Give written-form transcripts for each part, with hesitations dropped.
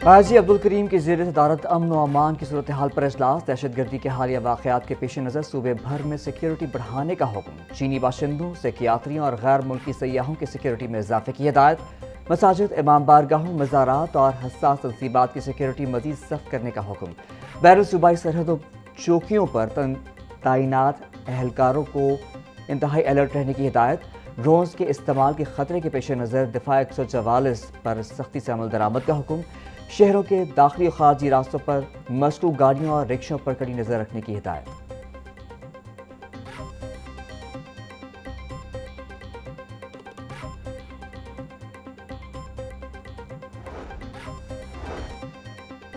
قاضی عبد الکریم کی زیر صدارت امن و امان کی صورتحال پر اجلاس۔ دہشت گردی کے حالیہ واقعات کے پیش نظر صوبے بھر میں سیکیورٹی بڑھانے کا حکم۔ چینی باشندوں، سکھ یاتریوں اور غیر ملکی سیاحوں کی سیکیورٹی میں اضافے کی ہدایت۔ مساجد، امام بارگاہوں، مزارات اور حساس تنصیبات کی سیکیورٹی مزید سخت کرنے کا حکم۔ بین الصوبائی سرحدوں چوکیوں پر تعینات اہلکاروں کو انتہائی الرٹ رہنے کی ہدایت۔ ڈرونز کے استعمال کے خطرے کے پیش نظر دفاع 144 پر سختی سے عمل درآمد کا حکم۔ شہروں کے داخلی و خارجی راستوں پر مشکوک گاڑیوں اور رکشوں پر کڑی نظر رکھنے کی ہدایت۔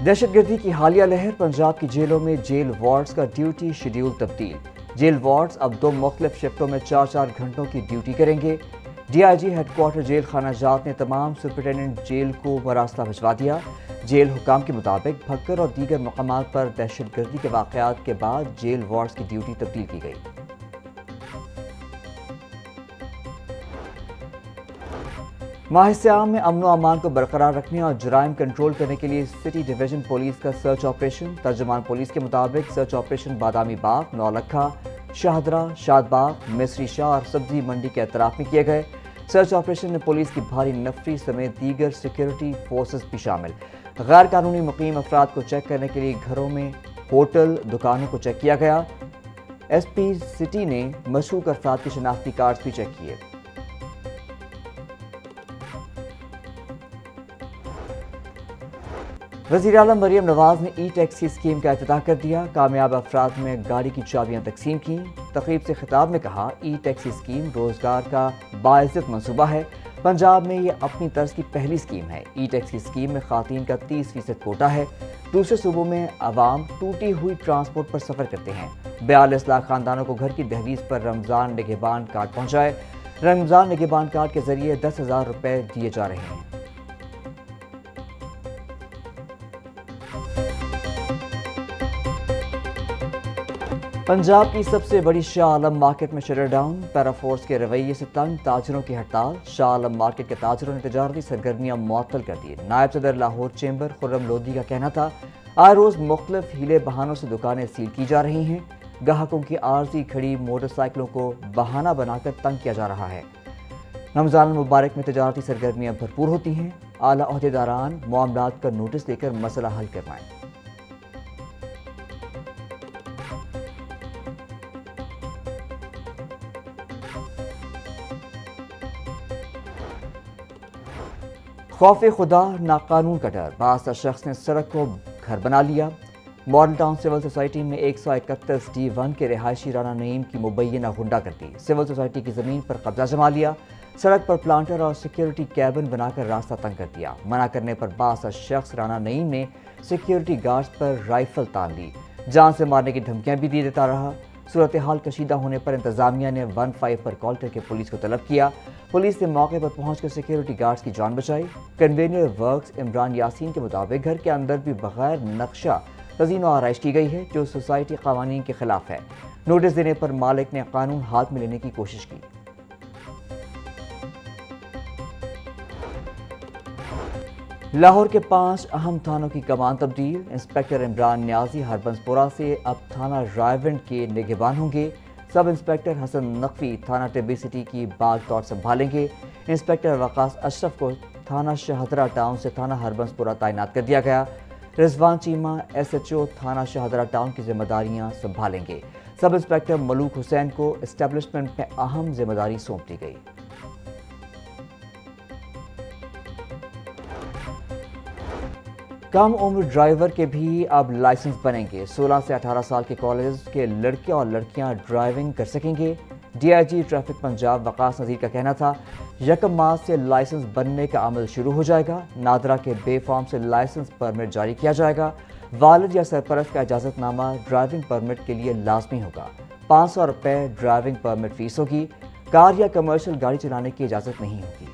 دہشت گردی کی حالیہ لہر، پنجاب کی جیلوں میں جیل وارڈز کا ڈیوٹی شیڈیول تبدیل۔ جیل وارڈز اب 2 مختلف شفٹوں میں 4 گھنٹوں کی ڈیوٹی کریں گے۔ D I G headquarter jail خانہ جات نے تمام سپرنٹینڈنٹ جیل کو مراسلہ بھجوا دیا۔ جیل حکام کے مطابق بھکر اور دیگر مقامات پر دہشت گردی کے واقعات کے بعد جیل وارڈز کی ڈیوٹی تبدیل کی گئی۔ ماہ سیام میں امن و امان کو برقرار رکھنے اور جرائم کنٹرول کرنے کے لیے سٹی ڈویژن پولیس کا سرچ آپریشن۔ ترجمان پولیس کے مطابق سرچ آپریشن بادامی باغ، نولکھا، شاہدرہ، شاد باغ، مصری شاہ اور سبزی منڈی کے اطراف میں کیے گئے۔ سرچ آپریشن میں پولیس کی بھاری نفری سمیت دیگر سیکیورٹی فورسز بھی شامل۔ غیر قانونی مقیم افراد کو چیک کرنے کے لیے گھروں میں، ہوٹل، دکانوں کو چیک کیا گیا۔ ایس پی سٹی نے مشکوک افراد کے شناختی کارڈز بھی چیک کیے۔ وزیر اعظم مریم نواز نے ای ٹیکسی اسکیم کا افتتاح کر دیا۔ کامیاب افراد میں گاڑی کی چابیاں تقسیم کیں۔ تقریب سے خطاب میں کہا، ای ٹیکسی اسکیم روزگار کا باعزت منصوبہ ہے۔ پنجاب میں یہ اپنی طرز کی پہلی اسکیم ہے۔ ای ٹیکسی اسکیم میں خواتین کا 30% کوٹا ہے۔ دوسرے صوبوں میں عوام ٹوٹی ہوئی ٹرانسپورٹ پر سفر کرتے ہیں۔ 42 لاکھ خاندانوں کو گھر کی دہلیز پر رمضان نگہبان کارڈ پہنچائے۔ رمضان نگہبان کارڈ کے ذریعے 10,000 روپے دیے جا رہے ہیں۔ پنجاب کی سب سے بڑی شاہ عالم مارکیٹ میں شٹر ڈاؤن۔ پیرا فورس کے رویے سے تنگ تاجروں کی ہڑتال۔ شاہ عالم مارکیٹ کے تاجروں نے تجارتی سرگرمیاں معطل کر دی۔ نائب صدر لاہور چیمبر خرم لودھی کا کہنا تھا، آئے روز مختلف ہیلے بہانوں سے دکانیں سیل کی جا رہی ہیں۔ گاہکوں کی عارضی کھڑی موٹر سائیکلوں کو بہانہ بنا کر تنگ کیا جا رہا ہے۔ رمضان المبارک میں تجارتی سرگرمیاں بھرپور ہوتی ہیں۔ اعلیٰ عہدیداران معاملات کا نوٹس لے کر مسئلہ حل کروائیں۔ خوف خدا ناقانون کا ڈر، بعض شخص نے سڑک کو گھر بنا لیا۔ ماڈل ٹاؤن سول سوسائٹی میں 131 D1 کے رہائشی رانا نعیم کی مبینہ غنڈہ گردی۔ سول سوسائٹی کی زمین پر قبضہ جما لیا۔ سڑک پر پلانٹر اور سیکیورٹی کیبن بنا کر راستہ تنگ کر دیا۔ منع کرنے پر بعض شخص رانا نعیم نے سیکیورٹی گارڈز پر رائفل تان لی۔ جان سے مارنے کی دھمکیاں بھی دیتا رہا۔ صورتحال کشیدہ ہونے پر انتظامیہ نے 15 پر کال کر کے پولیس کو طلب کیا۔ پولیس نے موقع پر پہنچ کر سیکیورٹی گارڈز کی جان بچائی۔ کنوینر ورکس عمران یاسین کے مطابق گھر کے اندر بھی بغیر نقشہ تزئین و آرائش کی گئی ہے، جو سوسائٹی قوانین کے خلاف ہے۔ نوٹس دینے پر مالک نے قانون ہاتھ میں لینے کی کوشش کی۔ لاہور کے 5 اہم تھانوں کی کمان تبدیل۔ انسپکٹر عمران نیازی ہربنس پورہ سے اب تھانہ رائیونڈ کے نگہبان ہوں گے۔ سب انسپکٹر حسن نقوی تھانہ ٹیبی سٹی کی باغ طور سنبھالیں گے۔ انسپکٹر وقاص اشرف کو تھانہ شاہدرہ ٹاؤن سے تھانہ ہربنس پورہ تعینات کر دیا گیا۔ رضوان چیمہ SHO تھانہ شاہدرہ ٹاؤن کی ذمہ داریاں سنبھالیں گے۔ سب انسپکٹر ملوک حسین کو اسٹیبلشمنٹ میں اہم ذمہ داری سونپ دی گئی۔ کم عمر ڈرائیور کے بھی اب لائسنس بنیں گے۔ 16 سے 18 سال کے کالج کے لڑکے اور لڑکیاں ڈرائیونگ کر سکیں گے۔ D I G traffic Punjab Waqas Nazeer کا کہنا تھا، 1 مارچ سے لائسنس بننے کا عمل شروع ہو جائے گا۔ نادرہ کے بے فارم سے لائسنس پرمٹ جاری کیا جائے گا۔ والد یا سرپرست کا اجازت نامہ ڈرائیونگ پرمٹ کے لیے لازمی ہوگا۔ 500 روپے ڈرائیونگ پرمٹ فیس ہوگی۔ کار یا کمرشل گاڑی چلانے کی اجازت نہیں ہوگی۔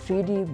3D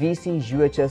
VC UHS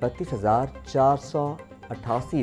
32,488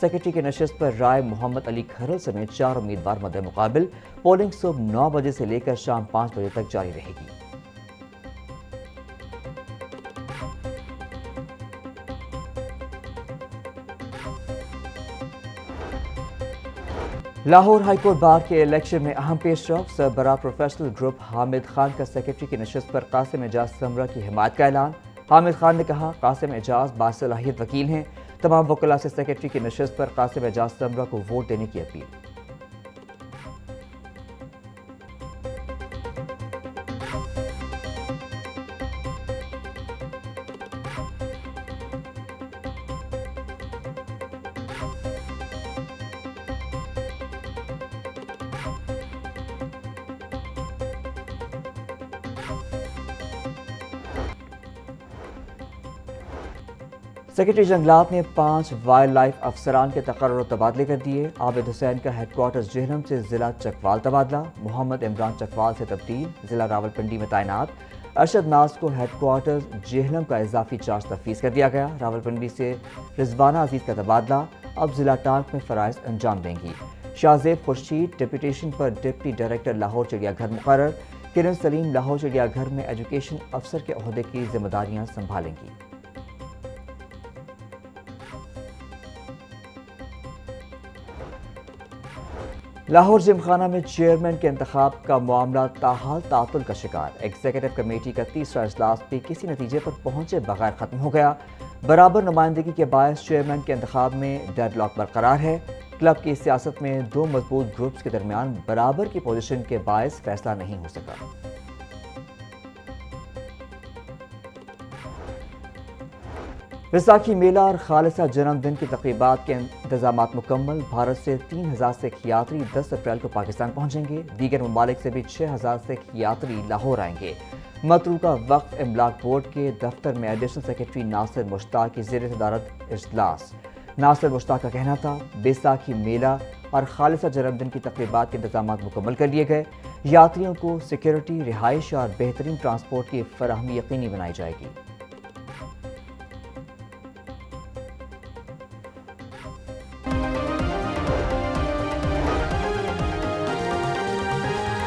سیکرٹری کی نشست پر رائے محمد علی کھرل سمیت 4 امیدوار مد مقابل۔ پولنگ صبح 9 بجے سے لے کر شام 5 بجے تک جاری رہے گی۔ لاہور ہائی کورٹ بار کے الیکشن میں اہم پیش رفت۔ سربراہ پروفیشنل گروپ حامد خان کا سیکرٹری کی نشست پر قاسم اعجاز سمرہ کی حمایت کا اعلان۔ حامد خان نے کہا، قاسم اعجاز باصلاحیت وکیل ہیں۔ تمام وکلاء سے سیکرٹری کی نشست پر قاسم اعجاز سمرہ کو ووٹ دینے کی اپیل۔ سیکرٹری جنگلات نے 5 وائلڈ لائف افسران کے تقرر و تبادلے کر دیے۔ عابد حسین کا ہیڈ کوارٹرز جہلم سے ضلع چکوال تبادلہ، محمد عمران چکوال سے تبدیل، ضلع راولپنڈی میں تعینات۔ ارشد ناز کو ہیڈ کوارٹرز جہلم کا اضافی چارج تفویض کر دیا گیا۔ راولپنڈی سے رضوانہ عزیز کا تبادلہ، اب ضلع ٹانک میں فرائض انجام دیں گی۔ شاہ زیب خورشید ڈپٹیشن پر ڈپٹی ڈائریکٹر لاہور چڑیا گھر مقرر۔ کرن سلیم لاہور چڑیا گھر میں ایجوکیشن افسر کے عہدے کی ذمہ داریاں سنبھالیں گی۔ لاہور جم خانہ میں چیئرمین کے انتخاب کا معاملہ تاحال تعطل کا شکار۔ ایگزیکٹو کمیٹی کا تیسرا اجلاس بھی کسی نتیجے پر پہنچے بغیر ختم ہو گیا۔ برابر نمائندگی کے باعث چیئرمین کے انتخاب میں ڈیڈ لاک برقرار ہے۔ کلب کی سیاست میں 2 مضبوط گروپس کے درمیان برابر کی پوزیشن کے باعث فیصلہ نہیں ہو سکا۔ ویساکھی میلہ اور خالصہ جنم دن کی تقریبات کے انتظامات مکمل۔ بھارت سے 3000 سکھ یاتری 10 اپریل کو پاکستان پہنچیں گے۔ دیگر ممالک سے بھی 6000 سکھ یاتری لاہور آئیں گے۔ متروکہ وقف املاک بورڈ کے دفتر میں ایڈیشنل سیکرٹری ناصر مشتاق کی زیر صدارت اجلاس۔ ناصر مشتاق کا کہنا تھا، بیساکھی میلہ اور خالصہ جنم دن کی تقریبات کے انتظامات مکمل کر لیے گئے۔ یاتریوں کو سیکیورٹی، رہائش اور بہترین ٹرانسپورٹ کی فراہمی یقینی بنائی جائے گی۔